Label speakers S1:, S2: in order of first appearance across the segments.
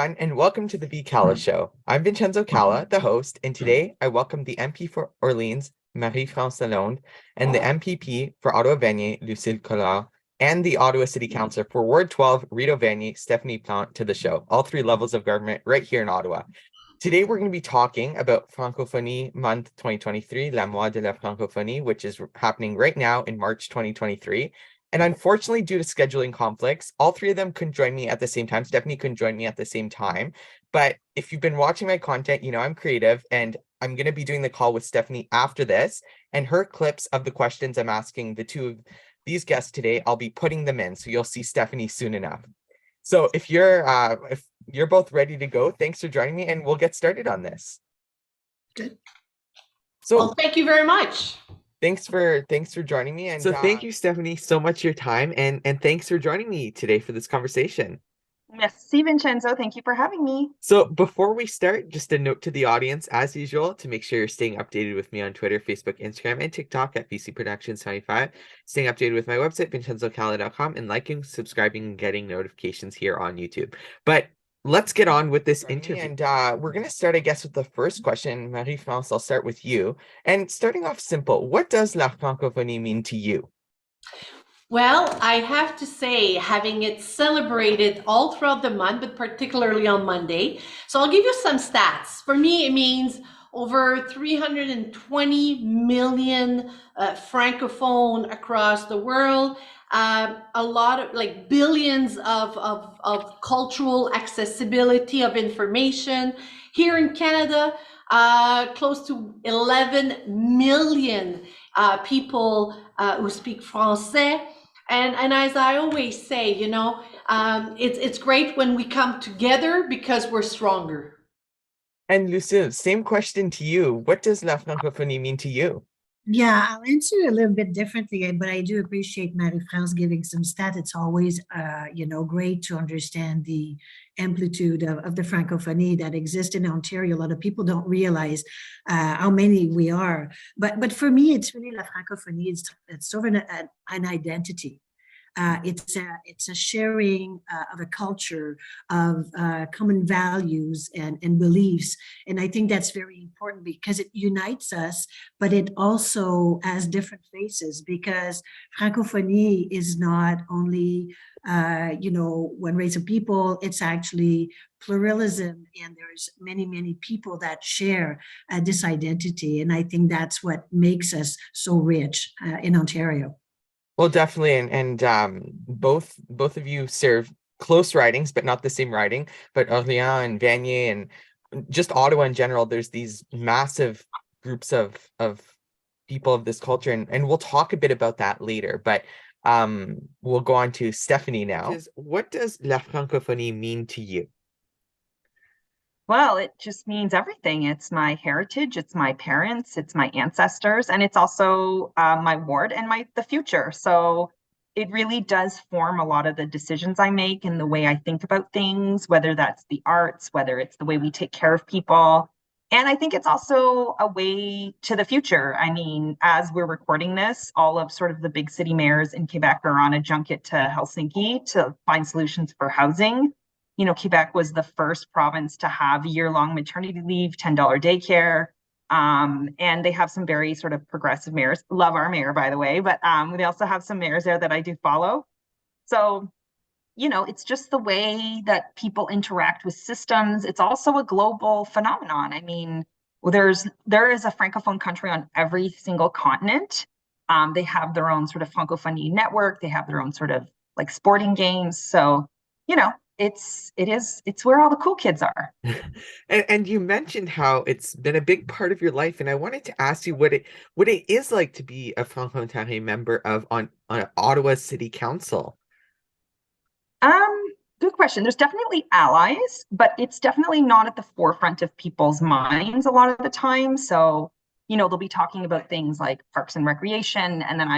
S1: everyone, and welcome to the VCalla Show. I'm Vincenzo Calla, the host, and today I welcome the MP for Orléans, France Lalonde, and the MPP for Ottawa-Vanier, Lucille Collard, and the Ottawa City Councillor for Ward 12, Rideau-Vanier, Stéphanie Plante, to the show, all three levels of government right here in Ottawa. Today, we're going to be talking about Francophonie Month 2023, La Mois de la Francophonie, which is happening right now in March 2023. And unfortunately, due to scheduling conflicts, all three of them couldn't join me at the same time. Stephanie couldn't join me at the same time. But if you've been watching my content, you know I'm creative, and I'm going to be doing the call with Stephanie after this. And her clips of the questions I'm asking the two of these guests today, I'll be putting them in. So you'll see Stephanie soon enough. So if you're both ready to go, thanks for joining me, and we'll get started on this.
S2: Good.
S1: So,
S3: well, thank you very much.
S1: Thanks for joining me. And so thank you, Stephanie, so much for your time, and thanks for joining me today for this conversation.
S4: Merci, Vincenzo. Thank you for having me.
S1: So before we start, just a note to the audience, as usual, to make sure you're staying updated with me on Twitter, Facebook, Instagram, and TikTok at VC Productions 75, staying updated with my website, vincenzocalla.com, and liking, subscribing, and getting notifications here on YouTube. But let's get on with this interview. And we're going to start, I guess, with the first question. Marie-France, I'll start with you. And starting off simple, what does La Francophonie mean to you?
S3: Well, I have to say, having it celebrated all throughout the month, but particularly on Monday. So I'll give you some stats. For me, it means over 320 million Francophone across the world. A lot of like billions of cultural accessibility of information. Here in Canada, close to 11 million people who speak Francais. And as I always say, you know, it's great when we come together because we're stronger.
S1: And Lucille, same question to you. What does La Francophonie mean to you?
S2: Yeah, I'll answer a little bit differently, but I do appreciate Marie-France giving some stats. It's always, great to understand the amplitude of the Francophonie that exists in Ontario. A lot of people don't realize how many we are. But for me, it's really La Francophonie. It's sort of an identity. It's a sharing of a culture of common values and beliefs. And I think that's very important because it unites us, but it also has different faces because Francophonie is not only, one race of people, it's actually pluralism, and there's many people that share this identity. And I think that's what makes us so rich in Ontario.
S1: Well, definitely, and both of you serve close ridings, but not the same riding. But Orléans and Vanier and just Ottawa in general, there's these massive groups of people of this culture, and we'll talk a bit about that later. But we'll go on to Stephanie now. What does La Francophonie mean to you?
S4: Well, it just means everything. It's my heritage, it's my parents, it's my ancestors, and it's also my ward and the future. So it really does form a lot of the decisions I make and the way I think about things, whether that's the arts, whether it's the way we take care of people. And I think it's also a way to the future. I mean, as we're recording this, all of sort of the big city mayors in Quebec are on a junket to Helsinki to find solutions for housing. You know, Quebec was the first province to have year-long maternity leave, $10 daycare, and they have some very sort of progressive mayors. Love our mayor, by the way, but they also have some mayors there that I do follow. So, you know, it's just the way that people interact with systems. It's also a global phenomenon. I mean, there is a Francophone country on every single continent. They have their own sort of Francophonie network. They have their own sort of like sporting games. So, you know, it's where all the cool kids are.
S1: And you mentioned how it's been a big part of your life, and I wanted to ask you what it is like to be a Franco-Ontarien member on Ottawa City Council.
S4: Good question. There's definitely allies, but it's definitely not at the forefront of people's minds a lot of the time. So, you know, they'll be talking about things like parks and recreation, and then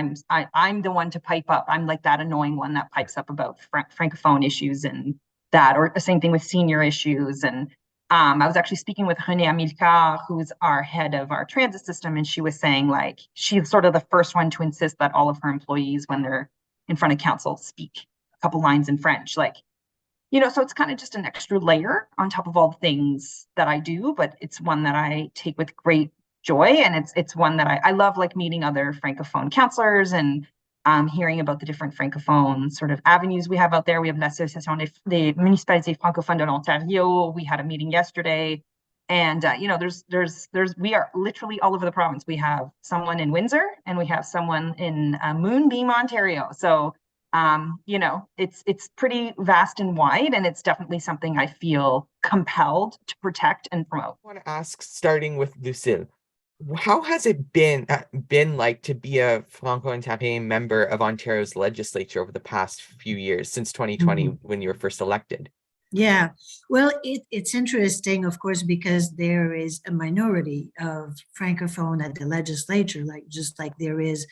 S4: I'm the one to pipe up. I'm like that annoying one that pipes up about Francophone issues and that, or the same thing with senior issues. And I was actually speaking with Renée Amilcar, who's our head of our transit system, and she was saying like she's sort of the first one to insist that all of her employees, when they're in front of council, speak a couple lines in French. Like so it's kind of just an extra layer on top of all the things that I do, but it's one that I take with great joy. And it's one that I love, like meeting other Francophone councillors and hearing about the different Francophone sort of avenues we have out there. We have l'Association des Municipalités Francophones de l'Ontario. We had a meeting yesterday. And, we are literally all over the province. We have someone in Windsor and we have someone in Moonbeam, Ontario. So, it's pretty vast and wide, and it's definitely something I feel compelled to protect and promote.
S1: I want to ask, starting with Lucille, how has it been like to be a Franco-Ontarien member of Ontario's legislature over the past few years, since 2020, when you were first elected?
S2: Yeah, well, it's interesting, of course, because there is a minority of Francophone at the legislature, just like there is,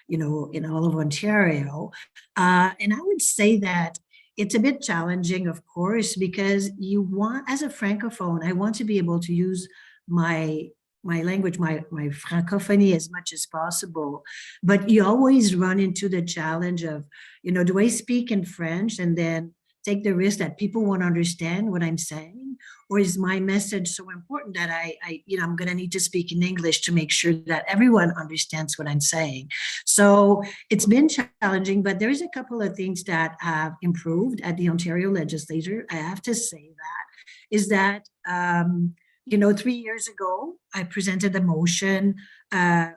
S2: in all of Ontario. And I would say that it's a bit challenging, of course, because as a Francophone, I want to be able to use my language, my Francophonie as much as possible. But you always run into the challenge of, do I speak in French and then take the risk that people won't understand what I'm saying? Or is my message so important that I'm going to need to speak in English to make sure that everyone understands what I'm saying? So it's been challenging, but there's a couple of things that have improved at the Ontario legislature. I have to say is that, 3 years ago, I presented a motion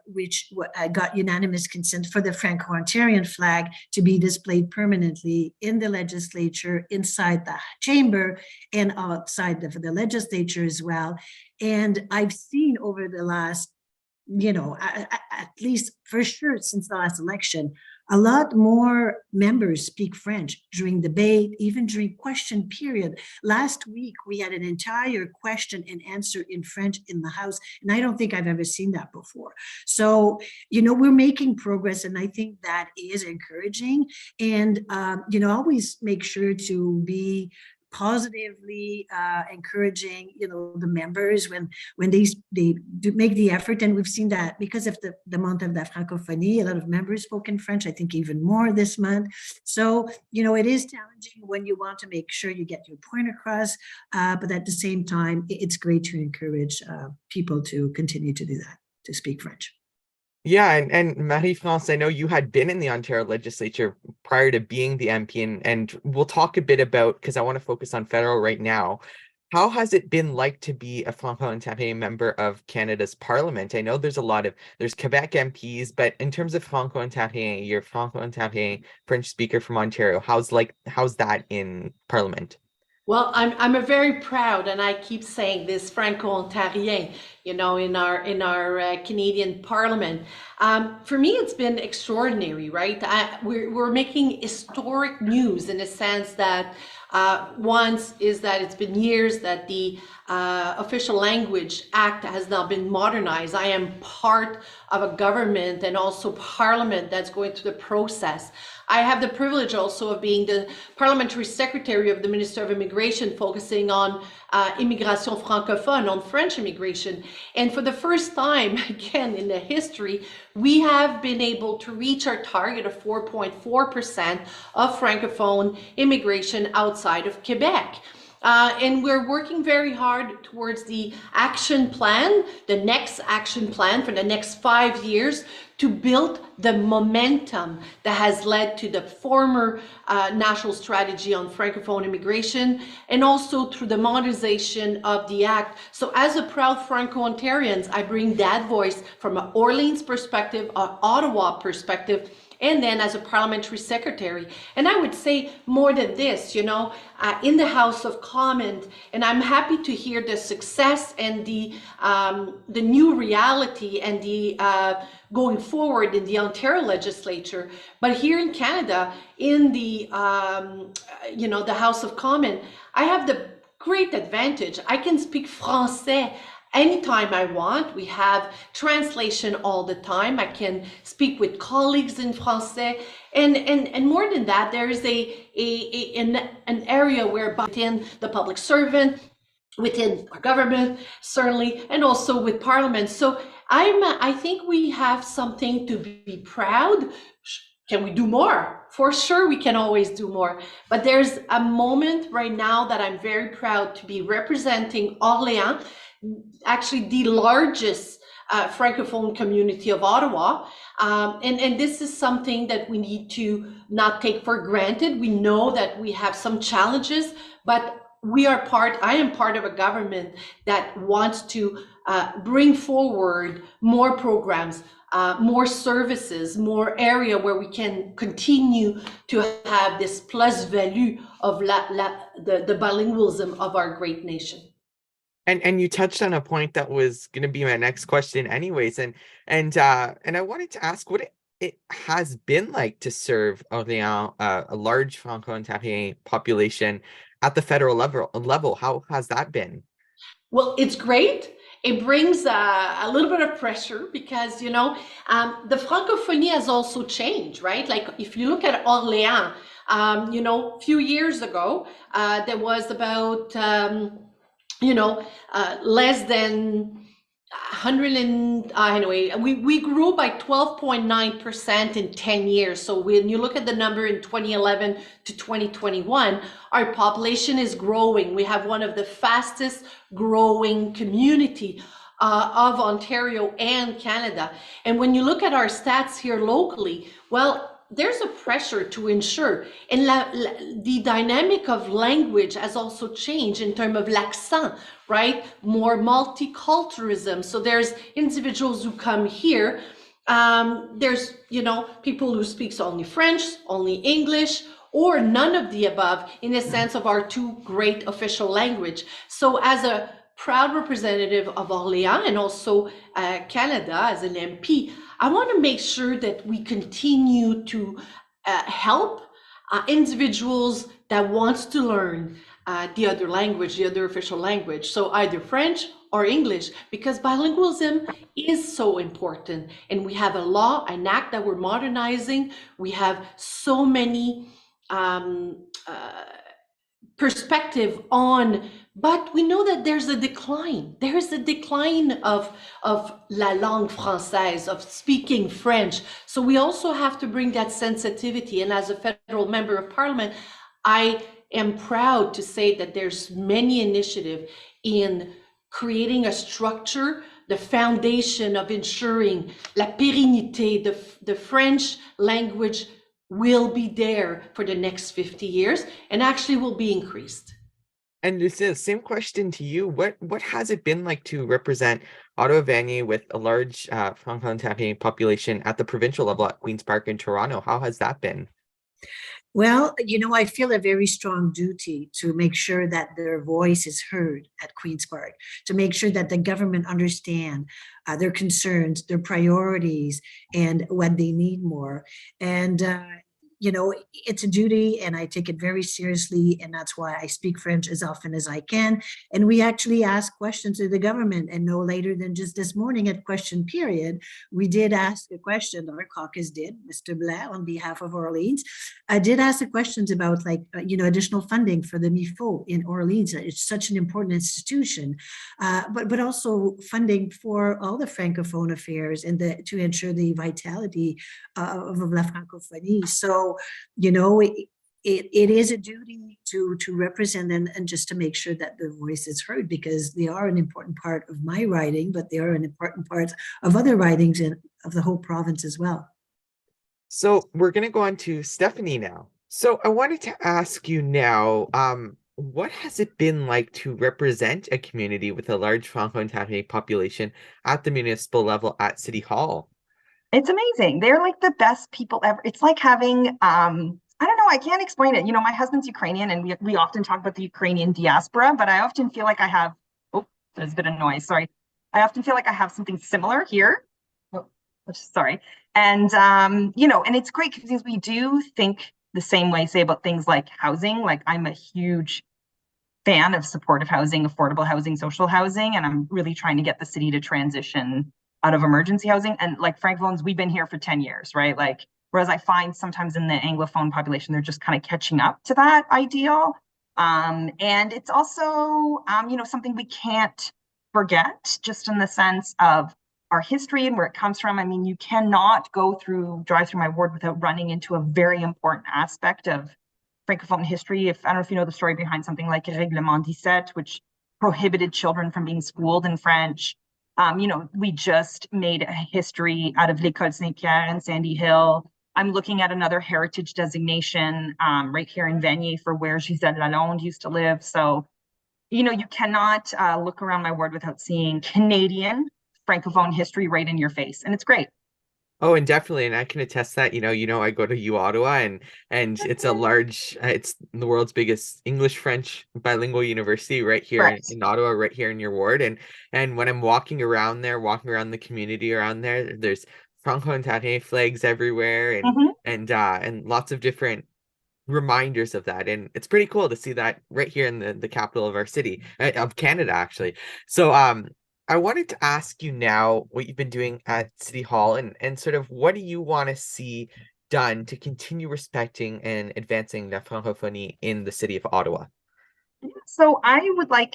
S2: which got unanimous consent for the Franco-Ontarian flag to be displayed permanently in the legislature, inside the chamber and outside the legislature as well. And I've seen over the last, at least for sure since the last election, a lot more members speak French during debate, even during question period. Last week, we had an entire question and answer in French in the House, and I don't think I've ever seen that before. So, we're making progress, and I think that is encouraging. And, always make sure to be positively encouraging, the members when they do make the effort. And we've seen that because of the month of the Francophonie, a lot of members spoke in French, I think even more this month. So, it is challenging when you want to make sure you get your point across, but at the same time, it's great to encourage people to continue to do that, to speak French.
S1: Yeah, and Marie-France, I know you had been in the Ontario legislature prior to being the MP, and we'll talk a bit about, because I want to focus on federal right now. How has it been like to be a Franco-Ontarien member of Canada's parliament? I know there's Quebec MPs, but in terms of Franco-Ontarien, you're Franco-Ontarien French speaker from Ontario. How's that in parliament?
S3: Well, I'm a very proud, and I keep saying this, Franco-Ontarien, in our Canadian Parliament. For me, it's been extraordinary, right? We're making historic news in a sense that once is that it's been years that the Official Language Act has now been modernized. I am part of a government and also Parliament that's going through the process. I have the privilege also of being the parliamentary secretary of the Minister of Immigration, focusing on immigration francophone, on French immigration. And for the first time, again, in the history, we have been able to reach our target of 4.4% of francophone immigration outside of Quebec. And we're working very hard towards the action plan, the next action plan for the next 5 years, to build the momentum that has led to the former national strategy on Francophone immigration, and also through the modernization of the Act. So as a proud Franco-Ontarians, I bring that voice from an Orleans perspective, an Ottawa perspective, and then as a parliamentary secretary. And I would say more than this, in the House of Commons, and I'm happy to hear the success and the new reality and the going forward in the Ontario legislature. But here in Canada, in the the House of Commons, I have the great advantage. I can speak Français anytime I want. We have translation all the time. I can speak with colleagues in Français. And more than that, there is an area where within the public servant, within our government, certainly, and also with Parliament. So I think we have something to be proud. can we do more? For sure, we can always do more. But there's a moment right now that I'm very proud to be representing Orléans, actually the largest Francophone community of Ottawa. And this is something that we need to not take for granted. We know that we have some challenges, but I am part of a government that wants to bring forward more programs, more services, more area where we can continue to have this plus value of the bilingualism of our great nation.
S1: And you touched on a point that was going to be my next question anyways. And I wanted to ask what it has been like to serve Orléans, a large Franco-Ontarien population at the federal level. How has that been?
S3: Well, it's great. It brings a little bit of pressure because, the Francophonie has also changed, right? Like if you look at Orléans, a few years ago, there was about, less than 100 and anyway, we grew by 12.9% in 10 years. So when you look at the number in 2011 to 2021, our population is growing. We have one of the fastest growing community of Ontario and Canada. And when you look at our stats here locally, well, there's a pressure to ensure, and the dynamic of language has also changed in terms of l'accent, right? More multiculturalism. So there's individuals who come here. There's, people who speaks only French, only English, or none of the above in the sense of our two great official language. So as a proud representative of Orléans and also Canada as an MP, I want to make sure that we continue to help individuals that wants to learn the other language, the other official language. So either French or English, because bilingualism is so important. And we have a law, an act that we're modernizing. We have so many perspective on, but we know that there's a decline. There's a decline of la langue française, of speaking French. So we also have to bring that sensitivity. And as a federal member of parliament, I am proud to say that there's many initiatives in creating a structure, the foundation of ensuring la pérennité, the French language will be there for the next 50 years and actually will be increased.
S1: And Lucille, same question to you. What has it been like to represent Ottawa-Vanier with a large Franco-Ontarien population at the provincial level at Queen's Park in Toronto? How has that been?
S2: Well, I feel a very strong duty to make sure that their voice is heard at Queen's Park, to make sure that the government understand their concerns, their priorities, and what they need more. And it's a duty and I take it very seriously. And that's why I speak French as often as I can. And we actually ask questions to the government, and no later than just this morning at question period, we did ask a question, our caucus did, Mr. Blair on behalf of Orleans, did ask the questions about additional funding for the MIFO in Orleans. It's such an important institution, but also funding for all the Francophone affairs and to ensure the vitality of la Francophonie. So, it is a duty to represent and just to make sure that their voice is heard, because they are an important part of my riding, but they are an important part of other ridings of the whole province as well.
S1: So we're going to go on to Stephanie now. So I wanted to ask you now, what has it been like to represent a community with a large Franco-Ontarien population at the municipal level at City Hall?
S4: It's amazing. They're like the best people ever. It's like having, I don't know, I can't explain it. My husband's Ukrainian and we often talk about the Ukrainian diaspora, but I often feel like I have, there's a bit of noise, sorry. I often feel like I have something similar here. Sorry. And, and it's great because we do think the same way, say about things like housing. Like I'm a huge fan of supportive housing, affordable housing, social housing, and I'm really trying to get the city to transition out of emergency housing. And like Francophones, we've been here for 10 years, right? Like, whereas I find sometimes in the Anglophone population, they're just kind of catching up to that ideal. And it's also, something we can't forget, just in the sense of our history and where it comes from. I mean, you cannot drive through my ward without running into a very important aspect of Francophone history. I don't know if you know the story behind something like Règlement 17, which prohibited children from being schooled in French. We just made a history out of l'École Saint-Pierre and Sandy Hill. I'm looking at another heritage designation right here in Vanier for where Lucille Lalonde used to live. So, you cannot look around my ward without seeing Canadian Francophone history right in your face, and it's great.
S1: Oh, and definitely, and I can attest that, I go to U Ottawa, and it's it's the world's biggest English-French bilingual university right here in Ottawa, right here in your ward. And when I'm walking around the community around there, there's Franco-Ontarien flags everywhere, and lots of different reminders of that. And it's pretty cool to see that right here in the capital of our city, of Canada, actually. So, I wanted to ask you now what you've been doing at City Hall, and sort of what do you want to see done to continue respecting and advancing la francophonie in the city of Ottawa?
S4: So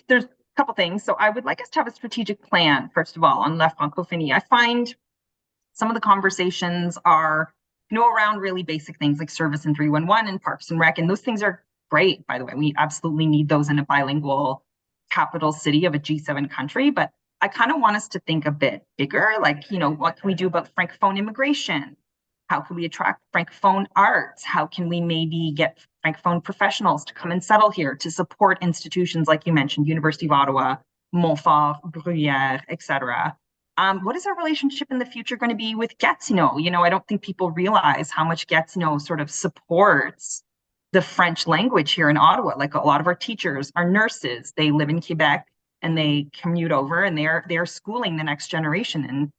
S4: there's a couple things. So I would like us to have a strategic plan, first of all, on la francophonie. I find some of the conversations are, around really basic things like service in 311 and Parks and Rec, and those things are great, by the way. We absolutely need those in a bilingual capital city of a G7 country, but I kind of want us to think a bit bigger, like, what can we do about Francophone immigration? How can we attract Francophone arts? How can we maybe get Francophone professionals to come and settle here to support institutions like you mentioned, University of Ottawa, Montfort, Bruyère, etc. What is our relationship in the future going to be with Gatineau? I don't think people realize how much Gatineau sort of supports the French language here in Ottawa. Like a lot of our teachers are nurses. They live in Quebec and they commute over, and they're schooling the next generation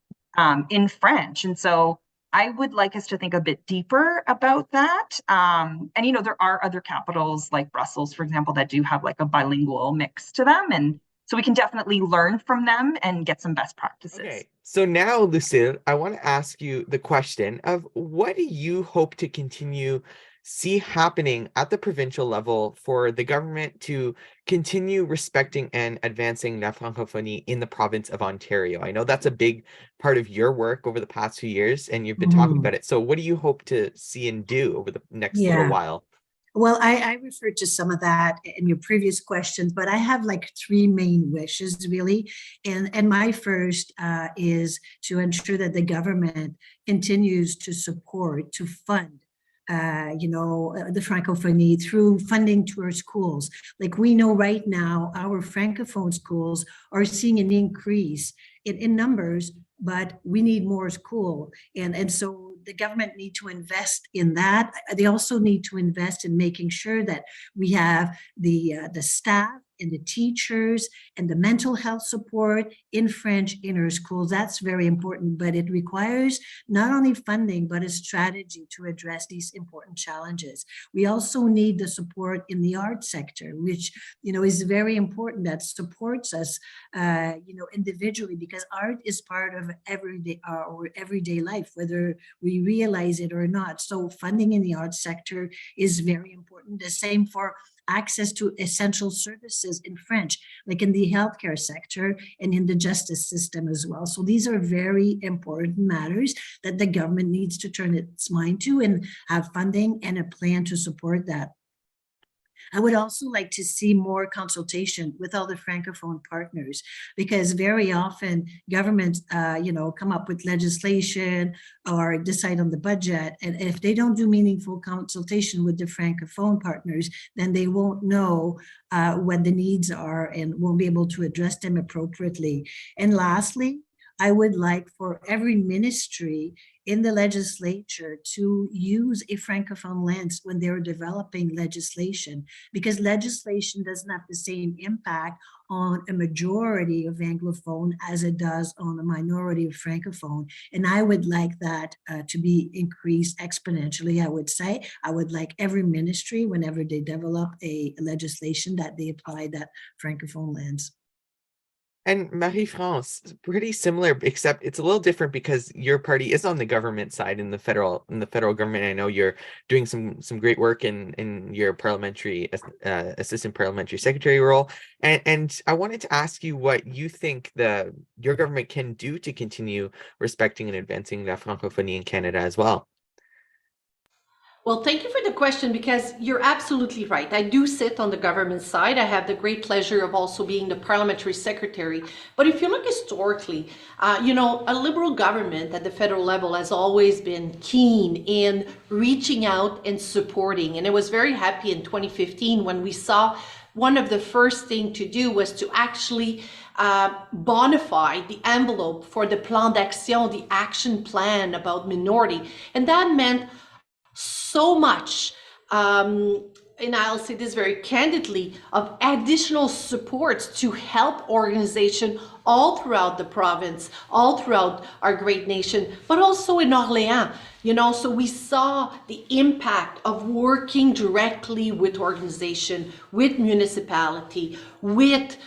S4: in French. And so I would like us to think a bit deeper about that. And there are other capitals like Brussels, for example, that do have like a bilingual mix to them, and so we can definitely learn from them and get some best practices.
S1: Okay, so now, Lucille, I want to ask you the question of what do you hope to continue see happening at the provincial level for the government to continue respecting and advancing la francophonie in the province of Ontario? I know that's a big part of your work over the past few years, and you've been talking about it. So what do you hope to see and do over the next little while?
S2: Well, I referred to some of that in your previous questions, but I have like three main wishes, really. And my first is to ensure that the government continues to support, to fund the Francophonie through funding to our schools. Like we know right now, our Francophone schools are seeing an increase in numbers, but we need more school. And so the government need to invest in that. They also need to invest in making sure that we have the staff and the teachers and the mental health support in French in our schools. That's very important, but it requires not only funding, but a strategy to address these important challenges. We also need the support in the arts sector, which, is very important, that supports us, individually, because art is part of everyday life, whether we realize it or not. So funding in the arts sector is very important. The same for access to essential services in French, like in the healthcare sector and in the justice system as well. So these are very important matters that the government needs to turn its mind to and have funding and a plan to support that. I would also like to see more consultation with all the Francophone partners, because very often governments, come up with legislation or decide on the budget. And if they don't do meaningful consultation with the Francophone partners, then they won't know what the needs are and won't be able to address them appropriately. And lastly, I would like for every ministry in the legislature to use a Francophone lens when they're developing legislation, because legislation doesn't have the same impact on a majority of Anglophone as it does on a minority of Francophone. And I would like that to be increased exponentially, I would say. I would like every ministry, whenever they develop a legislation, that they apply that Francophone lens.
S1: And Marie-France, pretty similar, except it's a little different because your party is on the government side in the federal government. I know you're doing some great work in your parliamentary assistant parliamentary secretary role. And I wanted to ask you what you think your government can do to continue respecting and advancing la francophonie in Canada as well.
S3: Well, thank you for the question, because you're absolutely right. I do sit on the government side. I have the great pleasure of also being the parliamentary secretary. But if you look historically, a liberal government at the federal level has always been keen in reaching out and supporting. And I was very happy in 2015 when we saw one of the first thing to do was to actually bonify the envelope for the Plan d'Action, the action plan about minority. And that meant so much, and I'll say this very candidly, of additional supports to help organization all throughout the province, all throughout our great nation, but also in Orléans. So we saw the impact of working directly with organization, with municipality, with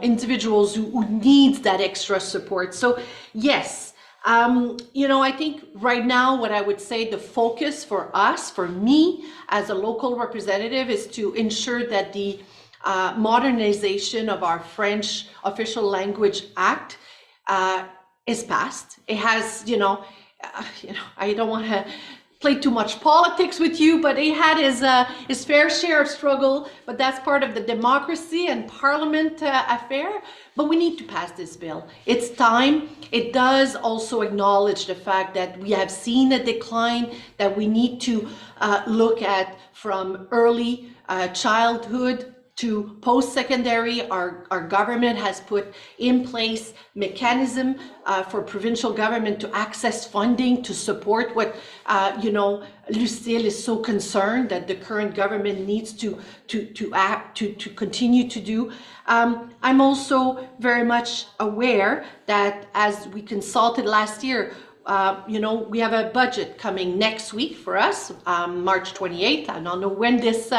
S3: individuals who needs that extra support. So yes, I think right now what I would say the focus for us, for me as a local representative, is to ensure that the modernization of our French Official Language Act is passed. It has, I don't want to play too much politics with you, but he had his fair share of struggle, but that's part of the democracy and parliament affair. But we need to pass this bill. It's time. It does also acknowledge the fact that we have seen a decline, that we need to look at from early childhood to post-secondary. Our government has put in place mechanism for provincial government to access funding to support what Lucille is so concerned that the current government needs to continue to do. I'm also very much aware that as we consulted last year, we have a budget coming next week for us, March 28th. I don't know when this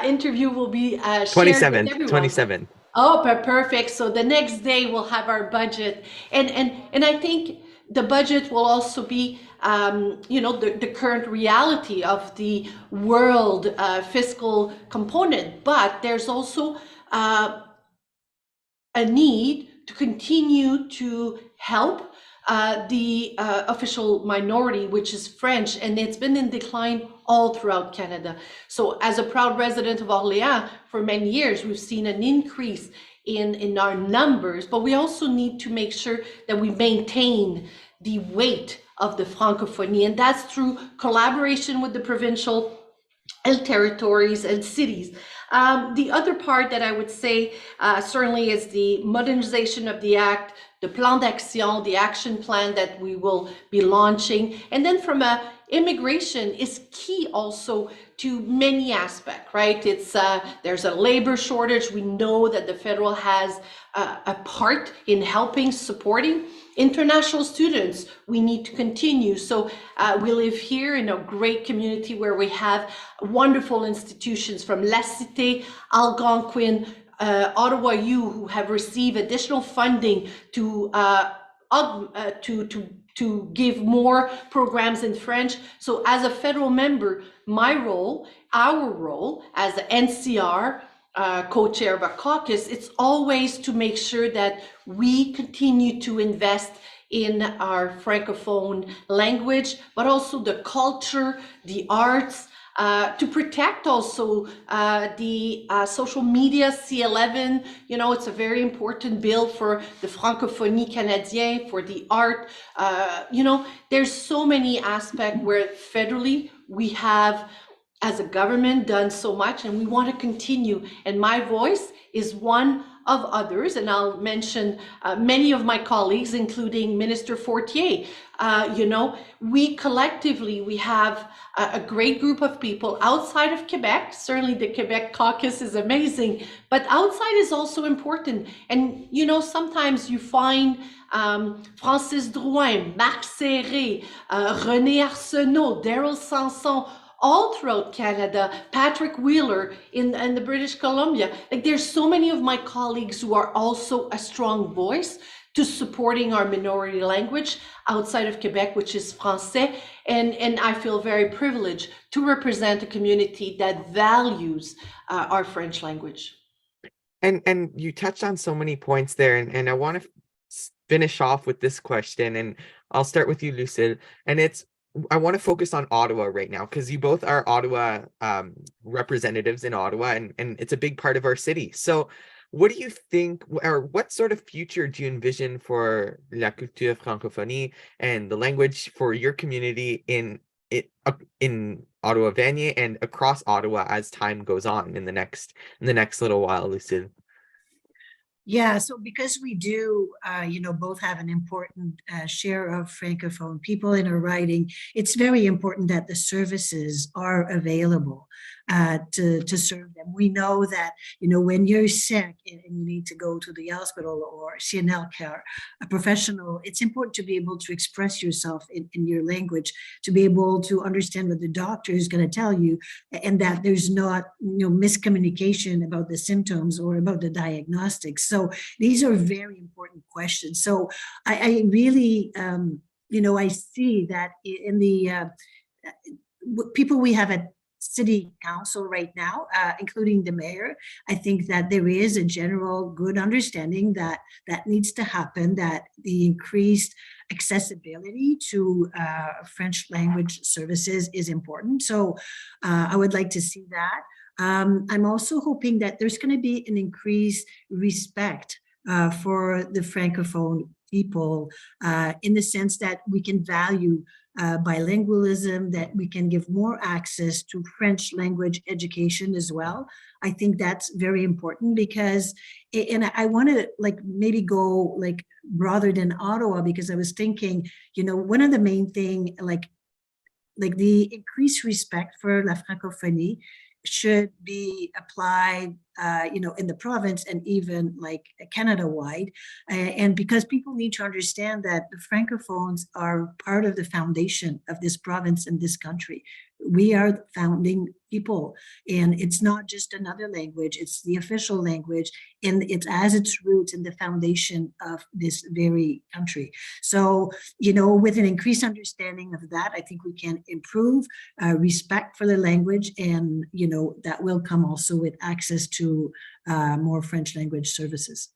S3: interview will be shared
S1: 27th,
S3: with everyone.
S1: 27.
S3: Oh, perfect. So the next day we'll have our budget. And I think the budget will also be, the current reality of the world fiscal component. But there's also a need to continue to help the official minority, which is French, and it's been in decline all throughout Canada. So as a proud resident of Orléans, for many years, we've seen an increase in our numbers, but we also need to make sure that we maintain the weight of the Francophonie, and that's through collaboration with the provincial and territories and cities. The other part that I would say certainly is the modernization of the Act, the Plan d'Action, the action plan that we will be launching. And then from immigration is key also to many aspects, right? There's a labor shortage. We know that the federal has a part in helping, supporting international students. We need to continue. So we live here in a great community where we have wonderful institutions from La Cité, Algonquin, Ottawa U, who have received additional funding to give more programs in French. So as a federal member, our role as the NCR, co-chair of a caucus, it's always to make sure that we continue to invest in our Francophone language, but also the culture, the arts, to protect also the social media, C11. It's a very important bill for the Francophonie Canadien, for the art. There's so many aspects where federally we have, as a government, done so much, and we want to continue. And my voice is one of others, and I'll mention many of my colleagues, including Minister Fortier. We collectively, we have a great group of people outside of Quebec. Certainly the Quebec caucus is amazing, but outside is also important. And, sometimes you find Francis Drouin, Marc Serré, René Arsenault, Daryl Sanson, all throughout Canada, Patrick Wheeler in the British Columbia. Like there's so many of my colleagues who are also a strong voice to supporting our minority language outside of Quebec, which is Français. And I feel very privileged to represent a community that values our French language.
S1: And you touched on so many points there, and I want to finish off with this question, and I'll start with you, Lucille. And I want to focus on Ottawa right now, because you both are Ottawa representatives in Ottawa, and it's a big part of our city. So what do you think, or what sort of future do you envision for La Culture Francophonie and the language for your community in Ottawa-Vanier and across Ottawa as time goes on in the next little while, Lucille?
S2: Yeah, so because we do, both have an important share of Francophone people in our riding, it's very important that the services are available to serve them. We know that, when you're sick and you need to go to the hospital or CNL care, a professional, it's important to be able to express yourself in your language, to be able to understand what the doctor is going to tell you, and that there's not, miscommunication about the symptoms or about the diagnostics. So these are very important questions. So I really, I see that in the people we have at City Council right now, including the mayor, I think that there is a general good understanding that needs to happen, that the increased accessibility to French language services is important. So I would like to see that. I'm also hoping that there's going to be an increased respect for the Francophone people in the sense that we can value bilingualism, that we can give more access to French language education as well. I think that's very important because, and I want to maybe go broader than Ottawa, because I was thinking, one of the main thing, like the increased respect for La Francophonie should be applied, in the province and even Canada-wide. And because people need to understand that the Francophones are part of the foundation of this province and this country. We are the founding people, and it's not just another language, it's the official language, and it has its roots in the foundation of this very country. So, with an increased understanding of that, I think we can improve respect for the language, and, that will come also with access to more French language services.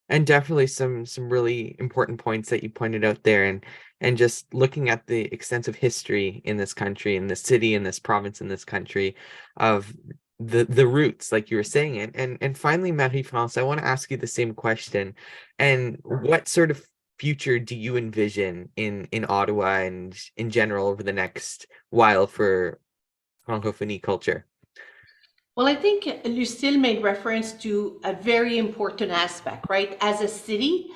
S1: And definitely some really important points that you pointed out there, and just looking at the extensive history in this country, in this city, in this province, in this country, of the roots, like you were saying. And finally, Marie-France, I want to ask you the same question. And what sort of future do you envision in Ottawa and in general over the next while for Francophonie culture?
S3: Well, I think Lucille made reference to a very important aspect, right? As a city,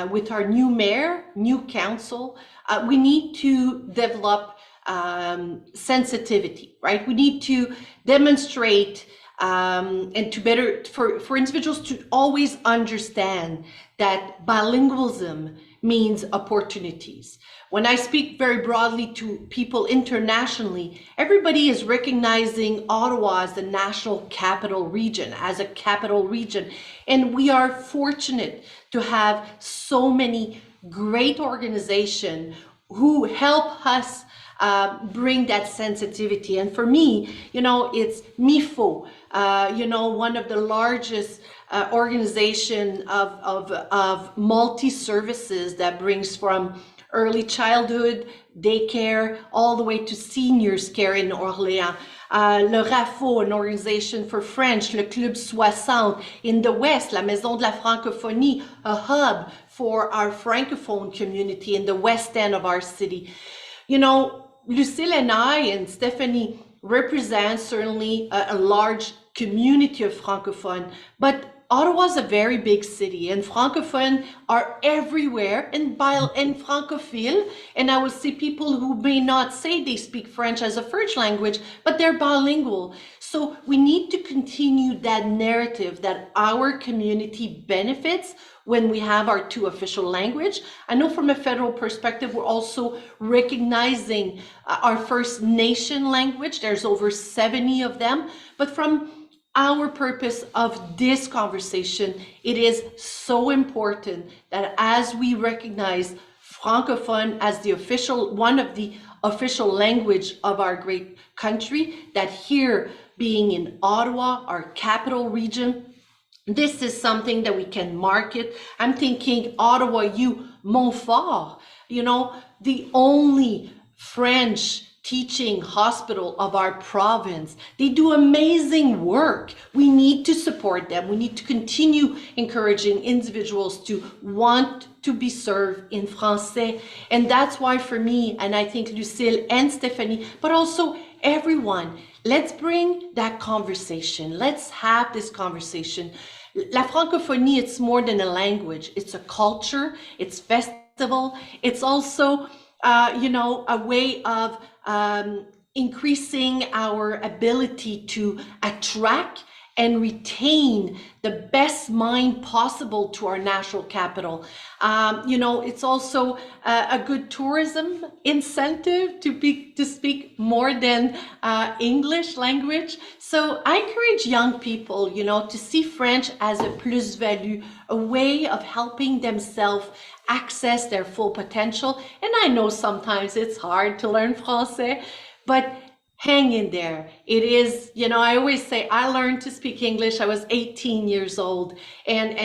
S3: with our new mayor, new council, we need to develop sensitivity, right? We need to demonstrate and to better, for individuals to always understand that bilingualism means opportunities. When I speak very broadly to people internationally, everybody is recognizing Ottawa as the national capital region, as a capital region. And we are fortunate to have so many great organizations who help us bring that sensitivity. And for me, it's MIFO, one of the largest organization of multi-services that brings from early childhood, daycare, all the way to seniors care in Orléans. Le RAFO, an organization for French, Le Club 60 in the West, La Maison de la Francophonie, a hub for our Francophone community in the West End of our city. Lucille and I and Stephanie represent certainly a large community of Francophone, but Ottawa's a very big city, and Francophones are everywhere, and Francophile, and I will see people who may not say they speak French as a first language, but they're bilingual. So we need to continue that narrative that our community benefits when we have our two official language. I know from a federal perspective, we're also recognizing our First Nation language. There's over 70 of them, but from our purpose of this conversation, it is so important that as we recognize Francophone as the official, one of the official language of our great country, that here being in Ottawa, our capital region, this is something that we can market. I'm thinking Ottawa, you, Montfort, the only French teaching hospital of our province. They do amazing work. We need to support them. We need to continue encouraging individuals to want to be served in Francais. And that's why for me, and I think Lucille and Stéphanie, but also everyone, let's bring that conversation. Let's have this conversation. La francophonie, it's more than a language. It's a culture, it's festival. It's also, a way of increasing our ability to attract and retain the best mind possible to our national capital. It's also a good tourism incentive to speak more than English language. So I encourage young people, to see French as a plus-value, a way of helping themselves access their full potential. And I know sometimes it's hard to learn Francais, but hang in there. It is, I always say I learned to speak English. I was 18 years old. And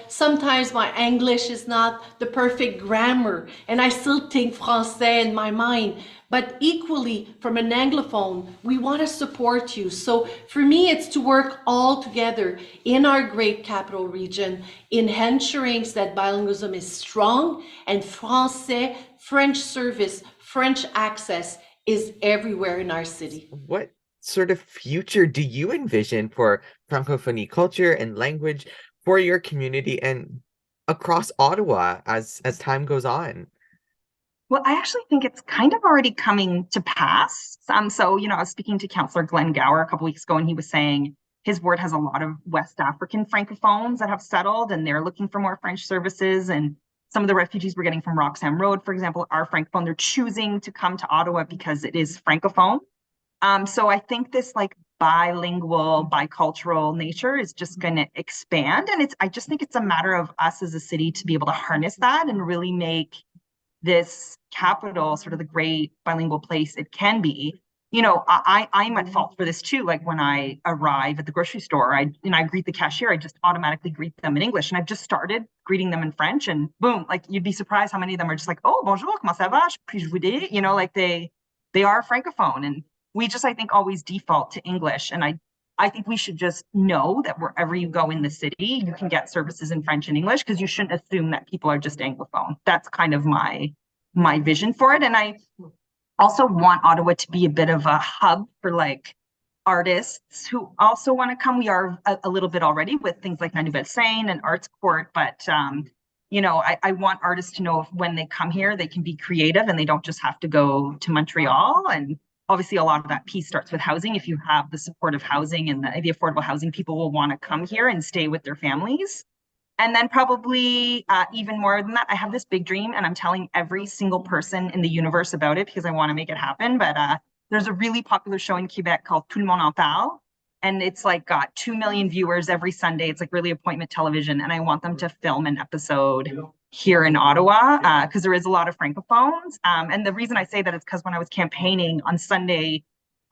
S3: sometimes my English is not the perfect grammar. And I still think Francais in my mind. But equally, from an Anglophone, we want to support you. So for me, it's to work all together in our great capital region in ensuring that bilingualism is strong and Francais, French service, French access is everywhere in our city.
S1: What sort of future do you envision for Francophonie culture and language for your community and across Ottawa as time goes on?
S4: Well, I actually think it's kind of already coming to pass. I was speaking to Councillor Glenn Gower a couple weeks ago, and he was saying his ward has a lot of West African Francophones that have settled, and they're looking for more French services. And some of the refugees we're getting from Roxham Road, for example, are Francophone. They're choosing to come to Ottawa because it is Francophone. So I think this bilingual, bicultural nature is just going to expand. And I just think it's a matter of us as a city to be able to harness that and really make this capital sort of the great bilingual place it can be. I'm at fault for this too. Like when I arrive at the grocery store, I greet the cashier, I just automatically greet them in English. And I've just started greeting them in French, and boom, you'd be surprised how many of them are just like, oh, bonjour, comment ça va? Puis-je vous dire? They are Francophone. And we just, I think, always default to English. And I think we should just know that wherever you go in the city, you can get services in French and English, because you shouldn't assume that people are just Anglophone. That's kind of my vision for it. And I also want Ottawa to be a bit of a hub for artists who also want to come. We are a little bit already with things like La Nouvelle Scène and Arts Court, but I want artists to know when they come here, they can be creative and they don't just have to go to Montreal. And obviously a lot of that piece starts with housing. If you have the supportive housing and the affordable housing, people will want to come here and stay with their families. And then probably even more than that, I have this big dream, and I'm telling every single person in the universe about it because I want to make it happen. But there's a really popular show in Quebec called Tout le monde en parle. And it's got 2 million viewers every Sunday. It's really appointment television. And I want them to film an episode here in Ottawa because there is a lot of Francophones. And the reason I say that is because when I was campaigning on Sunday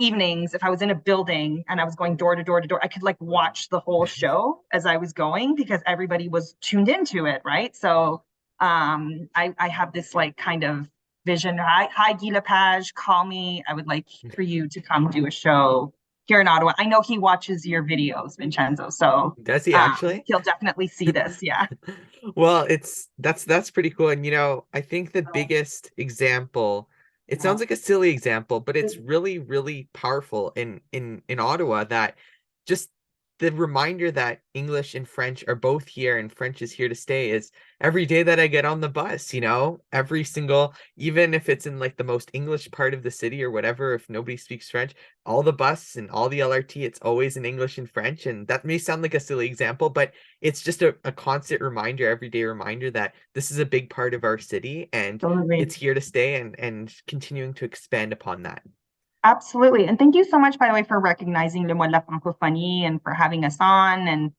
S4: evenings, if I was in a building and I was going door to door to door, I could watch the whole show as I was going because everybody was tuned into it, right? So I have this kind of vision. Hi, Guy Lepage, call me. I would like for you to come do a show here in Ottawa. I know he watches your videos, Vincenzo. So
S1: does he actually?
S4: He'll definitely see this. Yeah.
S1: Well, that's pretty cool. And I think the biggest example, it sounds like a silly example, but it's really, really powerful in Ottawa, that just the reminder that English and French are both here and French is here to stay is every day that I get on the bus, every single, even if it's in like the most English part of the city or whatever, if nobody speaks French, all the bus and all the LRT, it's always in English and French. And that may sound like a silly example, but it's just a constant reminder, everyday reminder that this is a big part of our city and
S4: Totally.
S1: it's here to stay and continuing to expand upon that.
S4: Absolutely. And thank you so much, by the way, for recognizing Le Mois de la Francophonie and for having us on and,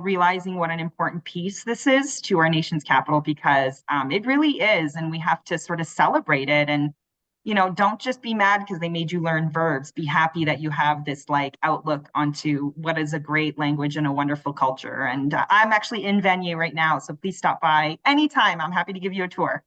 S4: realizing what an important piece this is to our nation's capital, because it really is. And we have to sort of celebrate it. And, don't just be mad because they made you learn verbs. Be happy that you have this like outlook onto what is a great language and a wonderful culture. And I'm actually in Vanier right now. So please stop by anytime. I'm happy to give you a tour.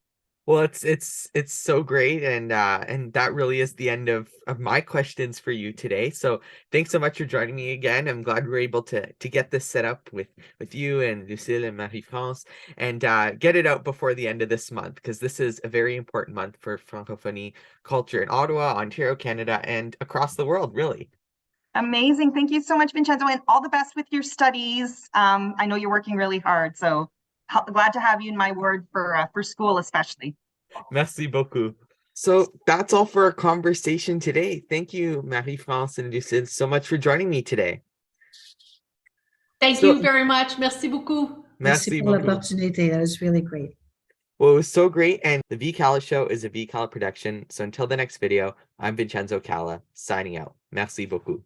S1: Well, it's so great, and that really is the end of my questions for you today. So thanks so much for joining me again. I'm glad we were able to get this set up with you and Lucille and Marie-France and get it out before the end of this month, because this is a very important month for Francophonie culture in Ottawa, Ontario, Canada, and across the world, really.
S4: Amazing. Thank you so much, Vincenzo, and all the best with your studies. I know you're working really hard, so glad to have you in my ward for school, especially.
S1: Merci beaucoup. So that's all for our conversation today. Thank you, Marie-France and Lucille, so much for joining me today.
S3: Thank you very much. Merci beaucoup.
S1: Merci
S2: pour
S1: beaucoup.
S2: l'opportunité. That was really great.
S1: Well, it was so great. And the VCalla Show is a VCalla production. So until the next video, I'm Vincenzo Calla, signing out. Merci beaucoup.